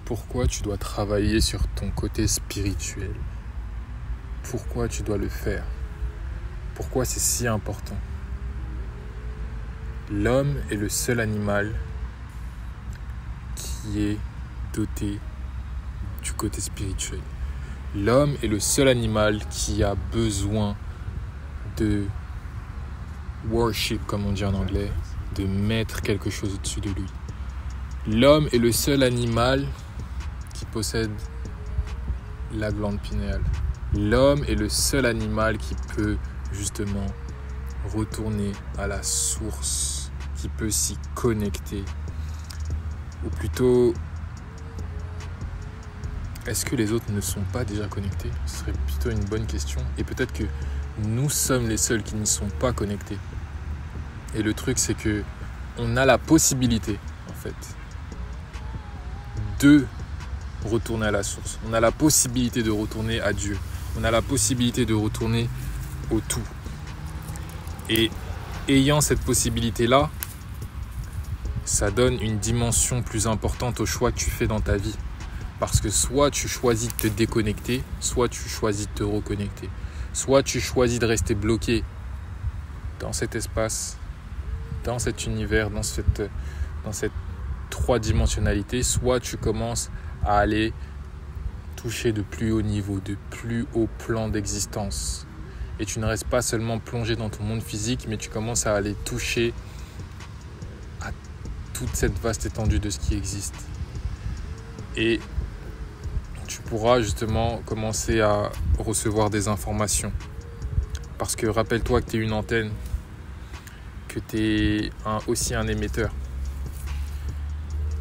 Pourquoi tu dois travailler sur ton côté spirituel? Pourquoi tu dois le faire? Pourquoi c'est si important? L'homme est le seul animal qui est doté du côté spirituel. L'homme est le seul animal qui a besoin de worship, comme on dit en anglais, de mettre quelque chose au-dessus de lui. L'homme est le seul animal qui possède la glande pinéale. L'homme est le seul animal qui peut justement retourner à la source, qui peut s'y connecter. Ou plutôt, est-ce que les autres ne sont pas déjà connectés? Ce serait plutôt une bonne question. Et peut-être que nous sommes les seuls qui n'y sont pas connectés. Et le truc, c'est que on a la possibilité, en fait, de retourner à la source. On a la possibilité de retourner à Dieu. On a la possibilité de retourner au tout. Et ayant cette possibilité-là, ça donne une dimension plus importante au choix que tu fais dans ta vie. Parce que soit tu choisis de te déconnecter, soit tu choisis de te reconnecter. Soit tu choisis de rester bloqué dans cet espace, dans cet univers, dans cette trois-dimensionnalité, soit tu commences à aller toucher de plus haut niveau, de plus haut plan d'existence. Et tu ne restes pas seulement plongé dans ton monde physique, mais tu commences à aller toucher à toute cette vaste étendue de ce qui existe. Et tu pourras justement commencer à recevoir des informations. Parce que rappelle-toi que tu es une antenne, que tu es aussi un émetteur.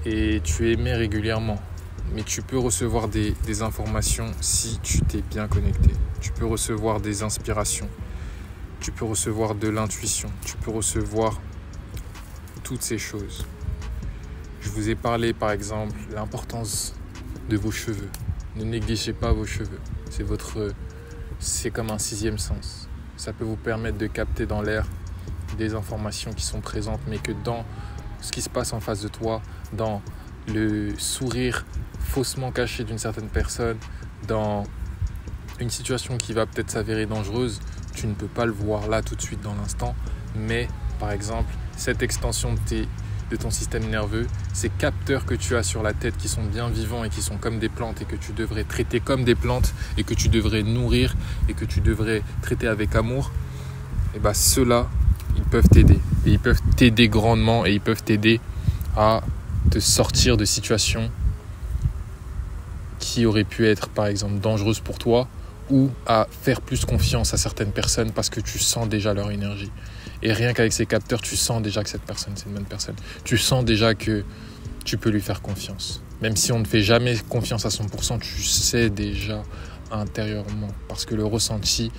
Et tu émets régulièrement. Mais tu peux recevoir des informations si tu t'es bien connecté. Tu peux recevoir des inspirations. Tu peux recevoir de l'intuition. Tu peux recevoir toutes ces choses. Je vous ai parlé par exemple de l'importance de vos cheveux. Ne négligez pas vos cheveux. C'est comme un sixième sens. Ça peut vous permettre de capter dans l'air des informations qui sont présentes, mais que dans ce qui se passe en face de toi, dans le sourire faussement caché d'une certaine personne, dans une situation qui va peut-être s'avérer dangereuse, tu ne peux pas le voir là tout de suite dans l'instant, mais par exemple, cette extension de ton système nerveux, ces capteurs que tu as sur la tête qui sont bien vivants et qui sont comme des plantes et que tu devrais traiter comme des plantes et que tu devrais nourrir et que tu devrais traiter avec amour, et bien ceux-là, ils peuvent t'aider. Et ils peuvent t'aider grandement et ils peuvent t'aider à te sortir de situations qui auraient pu être par exemple dangereuses pour toi ou à faire plus confiance à certaines personnes parce que tu sens déjà leur énergie. Et rien qu'avec ces capteurs, tu sens déjà que cette personne, c'est une bonne personne. Tu sens déjà que tu peux lui faire confiance. Même si on ne fait jamais confiance à 100%, tu sais déjà intérieurement. Parce que le ressenti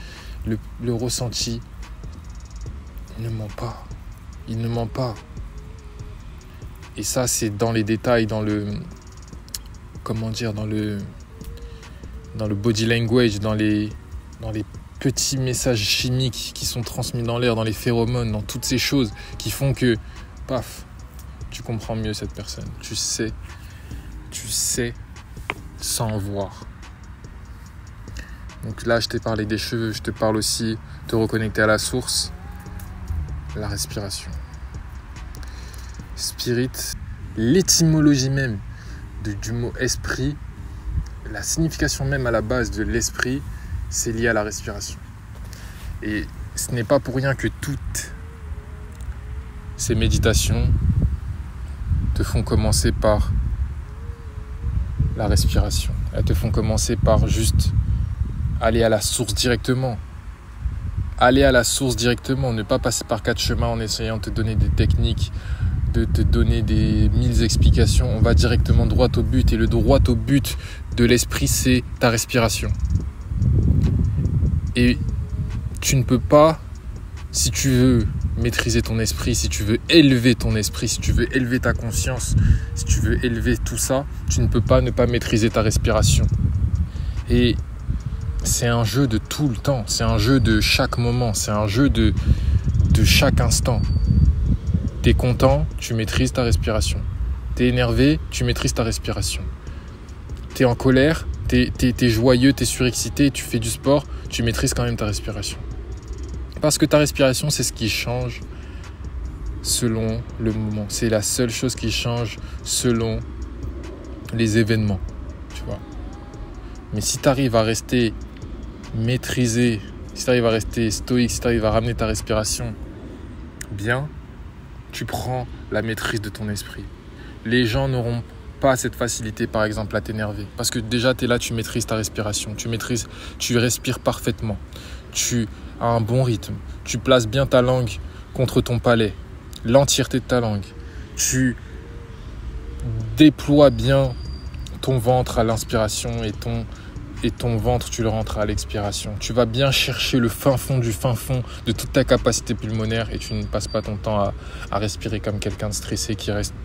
ne ment pas. Il ne ment pas. Et ça, c'est dans les détails, dans le body language, dans les petits messages chimiques qui sont transmis dans l'air, dans les phéromones, dans toutes ces choses qui font que, paf, tu comprends mieux cette personne. Tu sais sans voir. Donc là, je t'ai parlé des cheveux, je te parle aussi de te reconnecter à la source, la respiration. Spirit, l'étymologie même du mot esprit, la signification même à la base de l'esprit, c'est lié à la respiration. Et ce n'est pas pour rien que toutes ces méditations te font commencer par la respiration. Elles te font commencer par juste aller à la source directement. Aller à la source directement, ne pas passer par 4 chemins en essayant de te donner des techniques, de te donner des 1000 explications. On va directement droit au but. Et le droit au but de l'esprit, c'est ta respiration. Et tu ne peux pas, si tu veux maîtriser ton esprit, si tu veux élever ton esprit, si tu veux élever ta conscience, si tu veux élever tout ça, tu ne peux pas ne pas maîtriser ta respiration. Et c'est un jeu de tout le temps, c'est un jeu de chaque moment, c'est un jeu de chaque instant. T'es content, tu maîtrises ta respiration. T'es énervé, tu maîtrises ta respiration. tu es en colère, tu es joyeux, tu es surexcité, tu fais du sport, tu maîtrises quand même ta respiration. Parce que ta respiration, c'est ce qui change selon le moment. C'est la seule chose qui change selon les événements, tu vois. Mais si tu arrives à rester maîtrisé, si tu arrives à rester stoïque, si tu arrives à ramener ta respiration bien, tu prends la maîtrise de ton esprit. Les gens n'auront pas cette facilité, par exemple, à t'énerver. Parce que déjà, tu es là, tu maîtrises ta respiration. Tu respires parfaitement. Tu as un bon rythme. Tu places bien ta langue contre ton palais. L'entièreté de ta langue. Tu déploies bien ton ventre à l'inspiration et ton ventre, tu le rentres à l'expiration. Tu vas bien chercher le fin fond de toute ta capacité pulmonaire et tu ne passes pas ton temps à respirer comme quelqu'un de stressé qui reste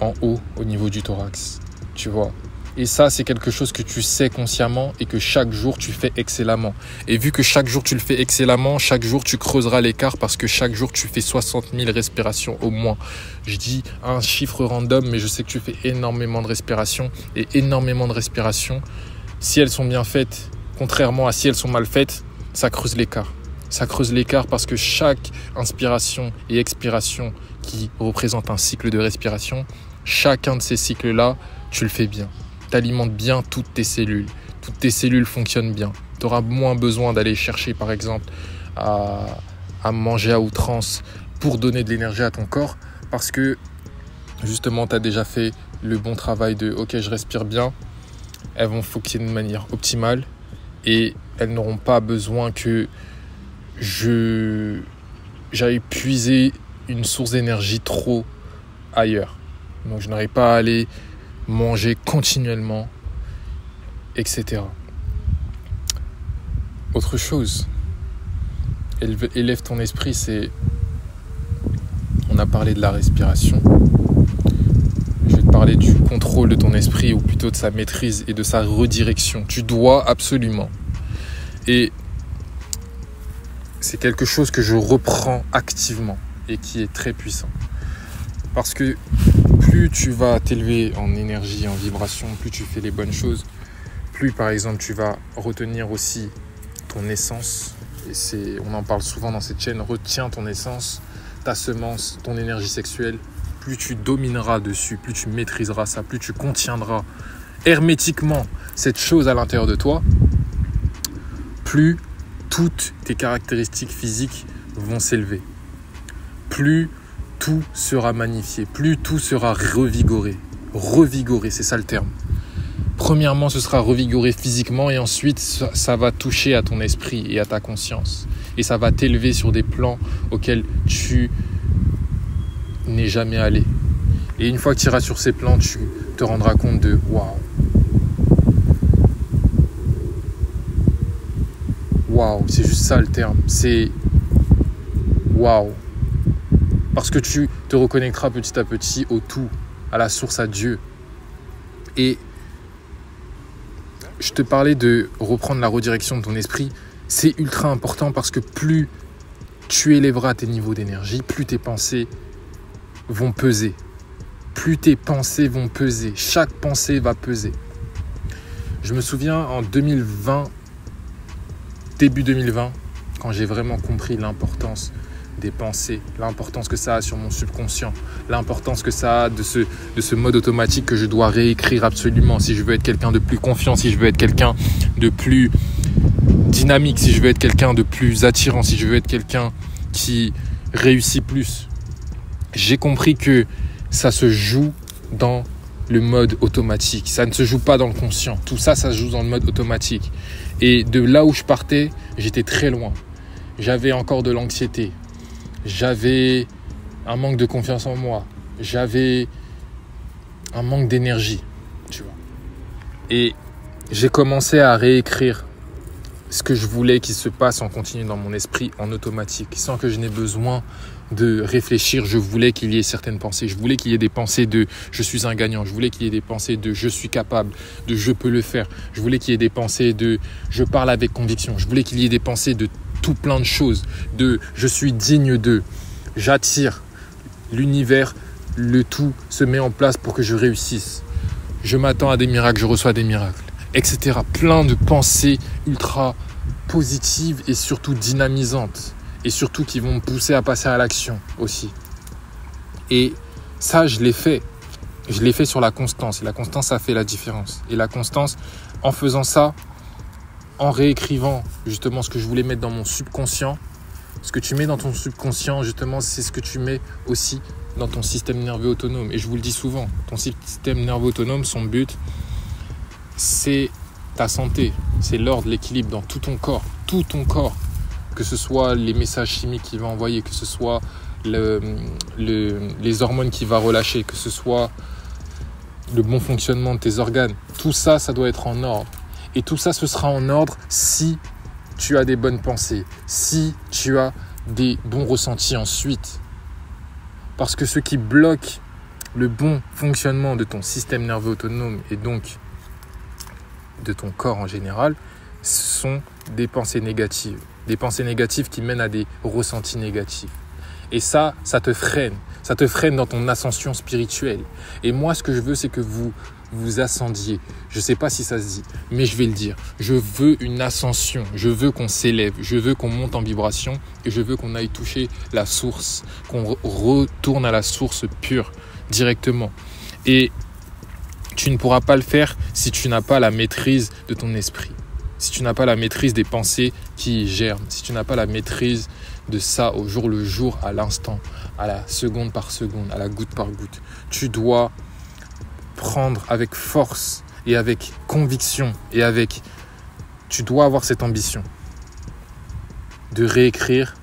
en haut au niveau du thorax. Tu vois. Et ça, c'est quelque chose que tu sais consciemment et que chaque jour, tu fais excellemment. Et vu que chaque jour, tu le fais excellemment, chaque jour, tu creuseras l'écart parce que chaque jour, tu fais 60 000 respirations au moins. Je dis un chiffre random, mais je sais que tu fais énormément de respirations. Et énormément de respirations, si elles sont bien faites, contrairement à si elles sont mal faites, ça creuse l'écart. Ça creuse l'écart parce que chaque inspiration et expiration qui représente un cycle de respiration, chacun de ces cycles-là, tu le fais bien. Tu alimentes bien toutes tes cellules. Toutes tes cellules fonctionnent bien. Tu auras moins besoin d'aller chercher, par exemple, à manger à outrance pour donner de l'énergie à ton corps parce que, justement, tu as déjà fait le bon travail de « Ok, je respire bien ». Elles vont fonctionner de manière optimale et elles n'auront pas besoin que j'aille puiser une source d'énergie trop ailleurs. Donc, je n'aurai pas à aller manger continuellement, etc. Autre chose, élève ton esprit, on a parlé de la respiration. Je vais te parler du contrôle de ton esprit ou plutôt de sa maîtrise et de sa redirection. Tu dois absolument. Et c'est quelque chose que je reprends activement et qui est très puissant. Parce que plus tu vas t'élever en énergie, en vibration, plus tu fais les bonnes choses, plus par exemple tu vas retenir aussi ton essence. Et on en parle souvent dans cette chaîne, retiens ton essence, ta semence, ton énergie sexuelle. Plus tu domineras dessus, plus tu maîtriseras ça, plus tu contiendras hermétiquement cette chose à l'intérieur de toi, plus toutes tes caractéristiques physiques vont s'élever. Plus tout sera magnifié, plus tout sera revigoré. Revigoré, c'est ça le terme. Premièrement, ce sera revigoré physiquement et ensuite, ça va toucher à ton esprit et à ta conscience. Et ça va t'élever sur des plans auxquels tu n'es jamais allé. Et une fois que tu iras sur ces plans, tu te rendras compte de « Waouh !» Waouh, c'est juste ça le terme. C'est « Waouh !» Parce que tu te reconnecteras petit à petit au tout, à la source, à Dieu. Et je te parlais de reprendre la redirection de ton esprit. C'est ultra important parce que plus tu élèveras tes niveaux d'énergie, plus tes pensées vont peser. Plus tes pensées vont peser. Chaque pensée va peser. Je me souviens en 2020, début 2020, quand j'ai vraiment compris l'importance des pensées, l'importance que ça a sur mon subconscient, l'importance que ça a de ce mode automatique que je dois réécrire absolument si je veux être quelqu'un de plus confiant, si je veux être quelqu'un de plus dynamique, si je veux être quelqu'un de plus attirant, si je veux être quelqu'un qui réussit plus. J'ai compris que ça se joue dans le mode automatique. Ça ne se joue pas dans le conscient. Tout ça, ça se joue dans le mode automatique. Et de là où je partais, j'étais très loin. J'avais encore de l'anxiété. J'avais un manque de confiance en moi. J'avais un manque d'énergie, tu vois. Et j'ai commencé à réécrire ce que je voulais qu'il se passe en continu dans mon esprit en automatique, sans que je n'ai besoin de réfléchir. Je voulais qu'il y ait certaines pensées. Je voulais qu'il y ait des pensées de « je suis un gagnant ». Je voulais qu'il y ait des pensées de « je suis capable », de « je peux le faire ». Je voulais qu'il y ait des pensées de « je parle avec conviction ». Je voulais qu'il y ait des pensées de tout plein de choses, de « je suis digne de ». J'attire l'univers, le tout se met en place pour que je réussisse. je m'attends à des miracles, je reçois des miracles, etc. Plein de pensées ultra positives et surtout dynamisantes. Et surtout qui vont me pousser à passer à l'action aussi. Et ça, je l'ai fait. Je l'ai fait sur la constance. Et la constance, ça fait la différence. Et la constance, en faisant ça, en réécrivant justement ce que je voulais mettre dans mon subconscient, ce que tu mets dans ton subconscient, justement, c'est ce que tu mets aussi dans ton système nerveux autonome. Et je vous le dis souvent, ton système nerveux autonome, son but, c'est ta santé. C'est l'ordre, l'équilibre dans tout ton corps. Tout ton corps. Que ce soit les messages chimiques qu'il va envoyer, que ce soit les hormones qu'il va relâcher, que ce soit le bon fonctionnement de tes organes. Tout ça, ça doit être en ordre. Et tout ça, ce sera en ordre si tu as des bonnes pensées, si tu as des bons ressentis ensuite. Parce que ce qui bloque le bon fonctionnement de ton système nerveux autonome et donc de ton corps en général, ce sont des pensées négatives. Des pensées négatives qui mènent à des ressentis négatifs. Et ça te freine. Ça te freine dans ton ascension spirituelle. Et moi, ce que je veux, c'est que vous ascendiez. Je ne sais pas si ça se dit, mais je vais le dire. Je veux une ascension. Je veux qu'on s'élève. Je veux qu'on monte en vibration. Et je veux qu'on aille toucher la source. Qu'on retourne à la source pure, directement. Et tu ne pourras pas le faire si tu n'as pas la maîtrise de ton esprit. Si tu n'as pas la maîtrise des pensées qui germent, si tu n'as pas la maîtrise de ça au jour le jour, à l'instant, à la seconde par seconde, à la goutte par goutte, tu dois prendre avec force et avec conviction tu dois avoir cette ambition de réécrire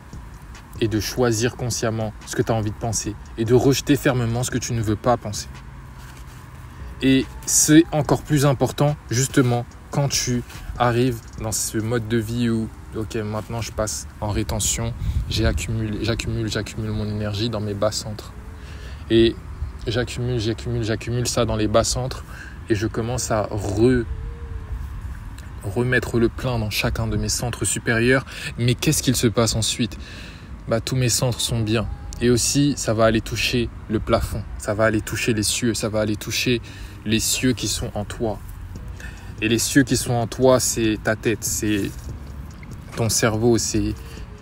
et de choisir consciemment ce que tu as envie de penser et de rejeter fermement ce que tu ne veux pas penser. Et c'est encore plus important justement quand tu arrives dans ce mode de vie où ok, maintenant je passe en rétention, j'accumule mon énergie dans mes bas centres. Et j'accumule ça dans les bas centres et je commence à remettre le plein dans chacun de mes centres supérieurs. Mais qu'est-ce qu'il se passe ensuite ? Tous mes centres sont bien. Et aussi, ça va aller toucher le plafond, ça va aller toucher les cieux, ça va aller toucher les cieux qui sont en toi. Et les cieux qui sont en toi, c'est ta tête, c'est ton cerveau, c'est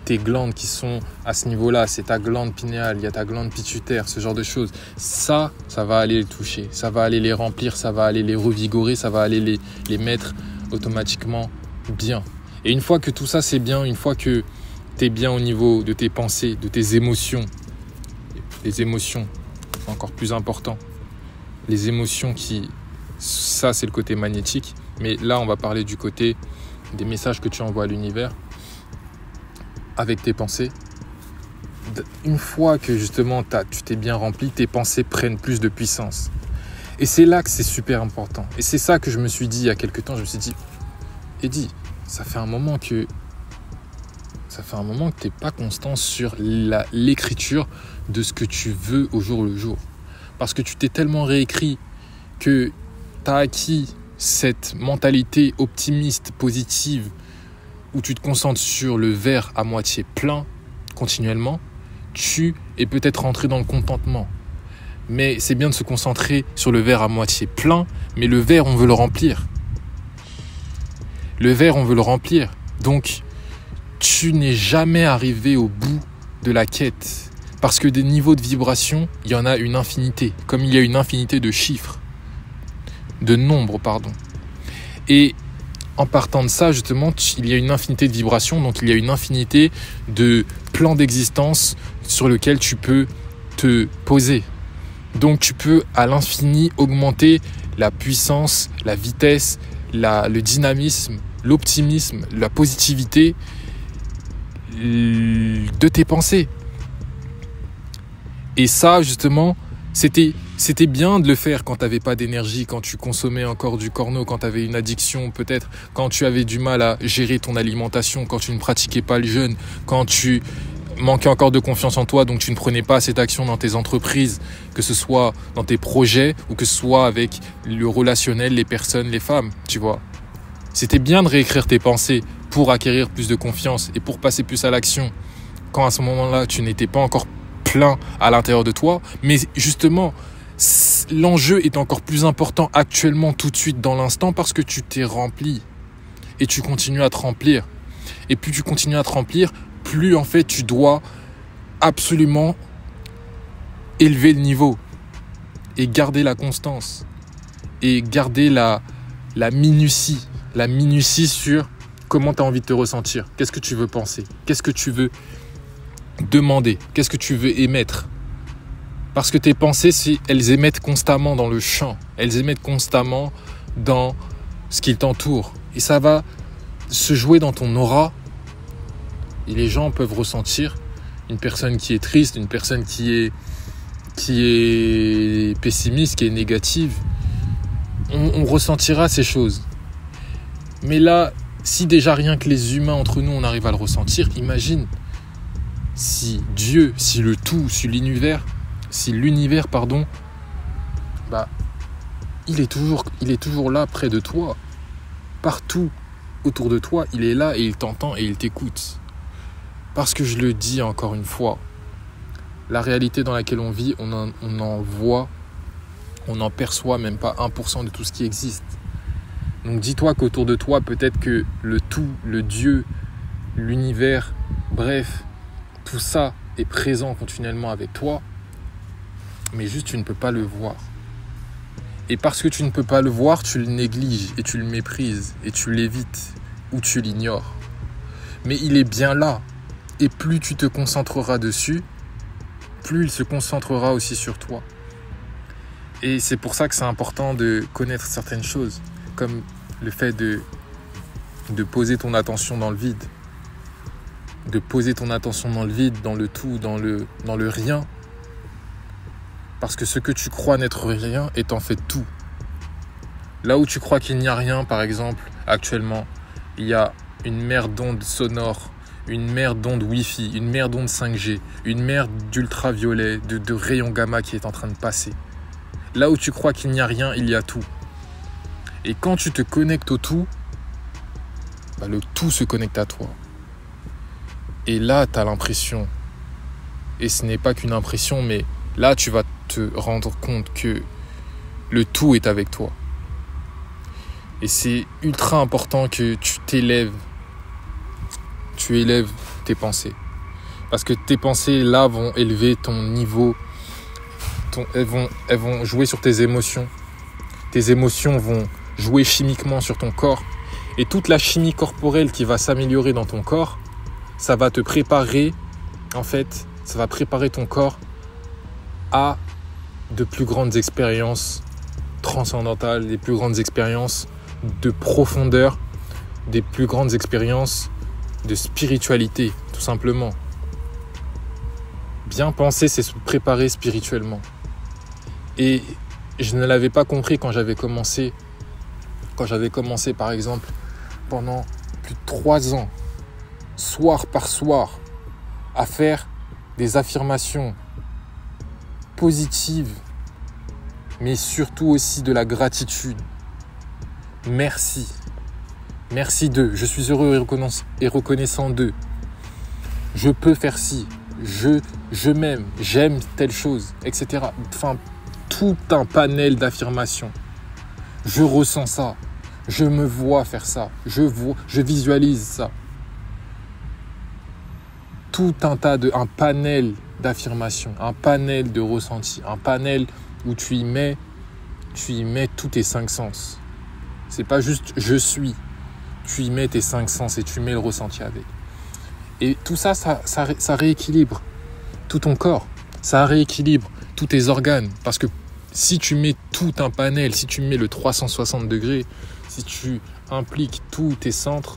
tes glandes qui sont à ce niveau-là, c'est ta glande pinéale, il y a ta glande pituitaire, ce genre de choses. Ça va aller les toucher, ça va aller les remplir, ça va aller les revigorer, ça va aller les mettre automatiquement bien. Et une fois que tout ça c'est bien, une fois que tu es bien au niveau de tes pensées, de tes émotions, les émotions, c'est encore plus important. Les émotions ça c'est le côté magnétique, mais là on va parler du côté des messages que tu envoies à l'univers avec tes pensées. Une fois que justement tu t'es bien rempli, tes pensées prennent plus de puissance. Et c'est là que c'est super important. Et c'est ça que je me suis dit il y a quelques temps, je me suis dit, Eddy, ça fait un moment que tu n'es pas constant sur l'écriture de ce que tu veux au jour le jour. Parce que tu t'es tellement réécrit que tu as acquis cette mentalité optimiste, positive, où tu te concentres sur le verre à moitié plein continuellement, tu es peut-être rentré dans le contentement. Mais c'est bien de se concentrer sur le verre à moitié plein, mais le verre, on veut le remplir. Le verre, on veut le remplir. Donc, tu n'es jamais arrivé au bout de la quête. Parce que des niveaux de vibration, il y en a une infinité. Comme il y a une infinité de chiffres. De nombres, pardon. Et en partant de ça, justement, il y a une infinité de vibrations. Donc, il y a une infinité de plans d'existence sur lesquels tu peux te poser. Donc, tu peux à l'infini augmenter la puissance, la vitesse, le dynamisme, l'optimisme, la positivité de tes pensées. Et ça, justement, c'était bien de le faire quand tu n'avais pas d'énergie, quand tu consommais encore du corneau, quand tu avais une addiction peut-être, quand tu avais du mal à gérer ton alimentation, quand tu ne pratiquais pas le jeûne, quand tu manquais encore de confiance en toi, donc tu ne prenais pas cette action dans tes entreprises, que ce soit dans tes projets ou que ce soit avec le relationnel, les personnes, les femmes, tu vois. C'était bien de réécrire tes pensées pour acquérir plus de confiance et pour passer plus à l'action quand à ce moment-là, tu n'étais pas encore plein à l'intérieur de toi. Mais justement, l'enjeu est encore plus important actuellement, tout de suite, dans l'instant, parce que tu t'es rempli. Et tu continues à te remplir. Et plus tu continues à te remplir, plus en fait tu dois absolument élever le niveau. Et garder la constance. Et garder la minutie. La minutie sur comment tu as envie de te ressentir. Qu'est-ce que tu veux penser? Qu'est-ce que tu veux demander? Qu'est-ce que tu veux émettre? Parce que tes pensées, elles émettent constamment dans le champ. Elles émettent constamment dans ce qui t'entoure. Et ça va se jouer dans ton aura. Et les gens peuvent ressentir une personne qui est triste, une personne qui est pessimiste, qui est négative. On ressentira ces choses. Mais là, si déjà rien que les humains entre nous, on arrive à le ressentir, imagine si Dieu, si le tout, si l'univers, il est toujours là près de toi. Partout autour de toi, il est là et il t'entend et il t'écoute. Parce que je le dis encore une fois, la réalité dans laquelle on vit, on n'en perçoit même pas 1% de tout ce qui existe. Donc dis-toi qu'autour de toi, peut-être que le tout, le Dieu, l'univers, bref, tout ça est présent continuellement avec toi, mais juste tu ne peux pas le voir. Et parce que tu ne peux pas le voir, tu le négliges et tu le méprises et tu l'évites ou tu l'ignores. Mais il est bien là. Et plus tu te concentreras dessus, plus il se concentrera aussi sur toi. Et c'est pour ça que c'est important de connaître certaines choses, comme le fait de poser ton attention dans le vide. De poser ton attention dans le vide, dans le tout, dans le rien. Parce que ce que tu crois n'être rien est en fait tout. Là où tu crois qu'il n'y a rien, par exemple, actuellement, il y a une mer d'ondes sonores, une mer d'ondes Wi-Fi, une mer d'ondes 5G, une mer d'ultraviolet, de rayons gamma qui est en train de passer. Là où tu crois qu'il n'y a rien, il y a tout. Et quand tu te connectes au tout, le tout se connecte à toi. Et là, tu as l'impression, et ce n'est pas qu'une impression, mais là, tu vas te rendre compte que le tout est avec toi. Et c'est ultra important que tu élèves tes pensées. Parce que tes pensées, là, vont élever ton niveau. Elles vont jouer sur tes émotions. Tes émotions vont jouer chimiquement sur ton corps. Et toute la chimie corporelle qui va s'améliorer dans ton corps, ça va te préparer, en fait, ça va préparer ton corps à de plus grandes expériences transcendantales, des plus grandes expériences de profondeur, des plus grandes expériences de spiritualité, tout simplement. Bien penser, c'est se préparer spirituellement. Et je ne l'avais pas compris quand j'avais commencé, par exemple, pendant plus de 3 ans, soir par soir, à faire des affirmations positives, mais surtout aussi de la gratitude. Merci. Merci d'eux. Je suis heureux et reconnaissant d'eux. Je peux faire ci. Je m'aime. J'aime telle chose, etc. Enfin, tout un panel d'affirmations. Je ressens ça. Je me vois faire ça. Je visualise ça. Tout un panel d'affirmations, un panel de ressentis, un panel où tu y mets tous tes 5 sens. C'est pas juste je suis. Tu y mets tes 5 sens et tu mets le ressenti avec. Et tout ça rééquilibre tout ton corps. Ça rééquilibre tous tes organes. Parce que si tu mets tout un panel, si tu mets le 360 degrés, si tu impliques tous tes centres,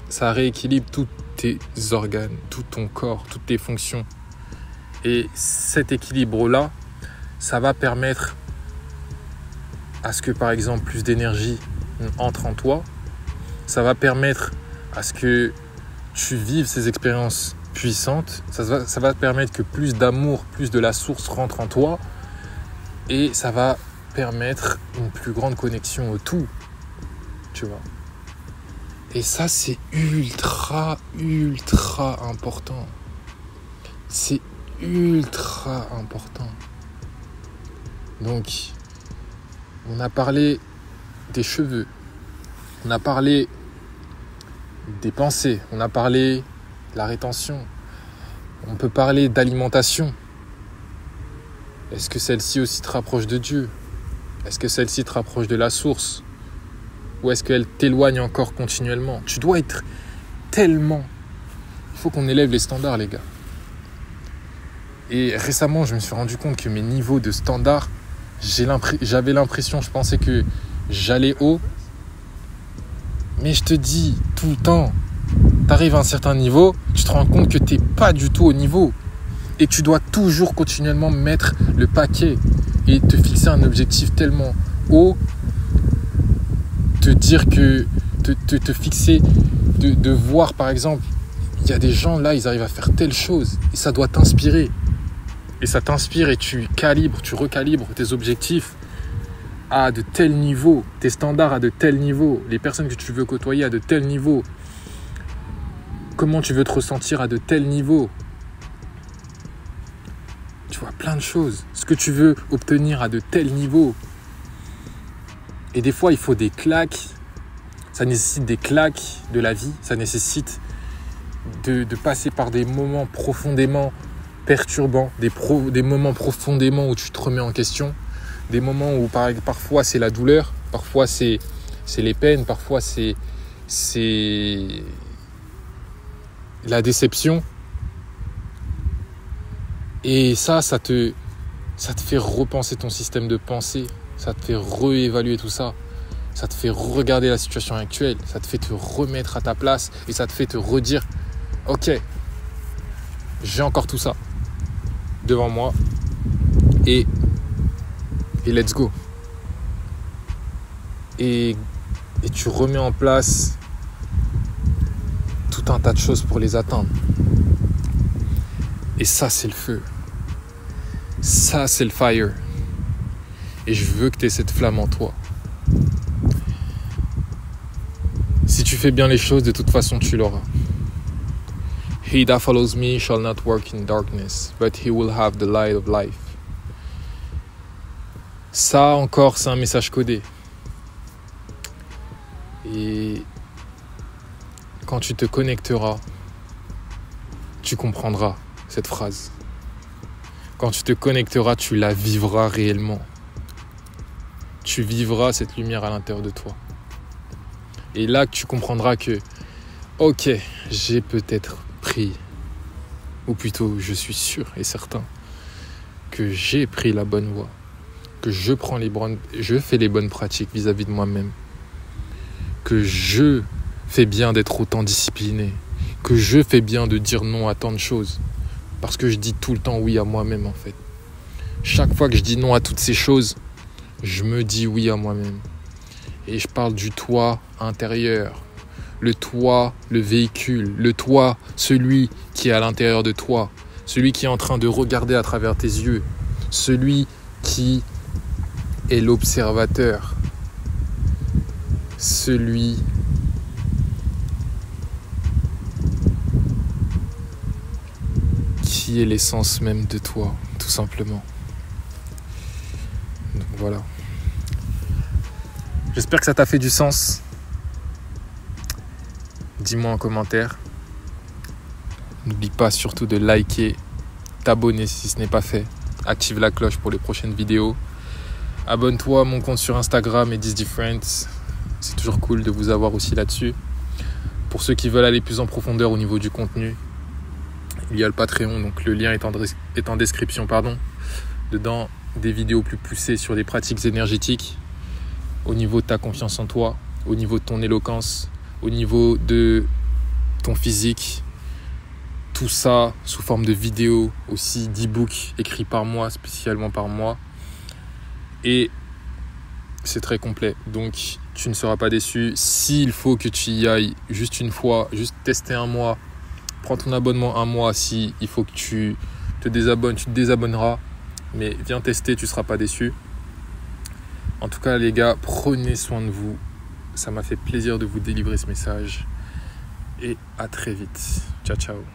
ça rééquilibre tous tes organes, tout ton corps, toutes tes fonctions. Et cet équilibre-là, ça va permettre à ce que, par exemple, plus d'énergie entre en toi. Ça va permettre à ce que tu vives ces expériences puissantes. Ça va permettre que plus d'amour, plus de la source rentre en toi. Et ça va permettre une plus grande connexion au tout. Tu vois. Et ça, c'est ultra, ultra important. C'est ultra important. Donc, on a parlé des cheveux, on a parlé des pensées, on a parlé de la rétention, on peut parler d'alimentation. Est-ce que celle-ci aussi te rapproche de Dieu? Est-ce que celle-ci te rapproche de la source? Ou est-ce qu'elle t'éloigne encore continuellement? Tu dois être tellement... Il faut qu'on élève les standards, les gars. Et récemment, je me suis rendu compte que mes niveaux de standards, j'avais l'impression, je pensais que j'allais haut. Mais je te dis tout le temps, tu arrives à un certain niveau, tu te rends compte que tu n'es pas du tout au niveau. Et tu dois toujours continuellement mettre le paquet et te fixer un objectif tellement haut, te dire que, te fixer, de voir par exemple, il y a des gens là, ils arrivent à faire telle chose et ça doit t'inspirer. Et ça t'inspire et tu recalibres tes objectifs à de tels niveaux, tes standards à de tels niveaux, les personnes que tu veux côtoyer à de tels niveaux, comment tu veux te ressentir à de tels niveaux. Tu vois, plein de choses. Ce que tu veux obtenir à de tels niveaux. Et des fois, il faut des claques. Ça nécessite des claques de la vie. Ça nécessite de passer par des moments profondément perturbants, des moments profondément où tu te remets en question, des moments où parfois c'est la douleur, parfois c'est les peines, parfois c'est la déception. Et ça te fait repenser ton système de pensée, ça te fait réévaluer tout ça, ça te fait regarder la situation actuelle, ça te fait te remettre à ta place et ça te fait te redire « Ok, j'ai encore tout ça devant moi et let's go ». Et tu remets en place tout un tas de choses pour les atteindre. Et ça, c'est le feu. Ça, c'est le fire. Et je veux que tu aies cette flamme en toi. Si tu fais bien les choses, de toute façon, tu l'auras. He that follows me shall not walk in darkness, but he will have the light of life. Ça, encore, c'est un message codé. Et quand tu te connecteras, tu comprendras cette phrase. Quand tu te connecteras, tu la vivras réellement. Tu vivras cette lumière à l'intérieur de toi. Et là, tu comprendras que, ok, j'ai peut-être pris, ou plutôt, je suis sûr et certain que j'ai pris la bonne voie, que je fais les bonnes pratiques vis-à-vis de moi-même, que je fais bien d'être autant discipliné, que je fais bien de dire non à tant de choses. Parce que je dis tout le temps oui à moi-même en fait. Chaque fois que je dis non à toutes ces choses, je me dis oui à moi-même. Et je parle du toi intérieur. Le toi, le véhicule. Le toi, celui qui est à l'intérieur de toi. Celui qui est en train de regarder à travers tes yeux. Celui qui est l'observateur. Celui qui est l'essence même de toi, tout simplement. Donc voilà. J'espère que ça t'a fait du sens. Dis-moi en commentaire. N'oublie pas surtout de liker, t'abonner si ce n'est pas fait. Active la cloche pour les prochaines vidéos. Abonne-toi à mon compte sur Instagram et Friends. C'est toujours cool de vous avoir aussi là-dessus. Pour ceux qui veulent aller plus en profondeur au niveau du contenu, il y a le Patreon, donc le lien est en description. Dedans, des vidéos plus poussées sur des pratiques énergétiques, au niveau de ta confiance en toi, au niveau de ton éloquence, au niveau de ton physique. Tout ça sous forme de vidéos, aussi d'e-books écrits par moi, spécialement par moi. Et c'est très complet, donc tu ne seras pas déçu. S'il faut que tu y ailles juste une fois, juste tester un mois, prends ton abonnement un mois. Si il faut que tu te désabonnes, tu te désabonneras. Mais viens tester, tu ne seras pas déçu. En tout cas, les gars, prenez soin de vous. Ça m'a fait plaisir de vous délivrer ce message. Et à très vite. Ciao, ciao.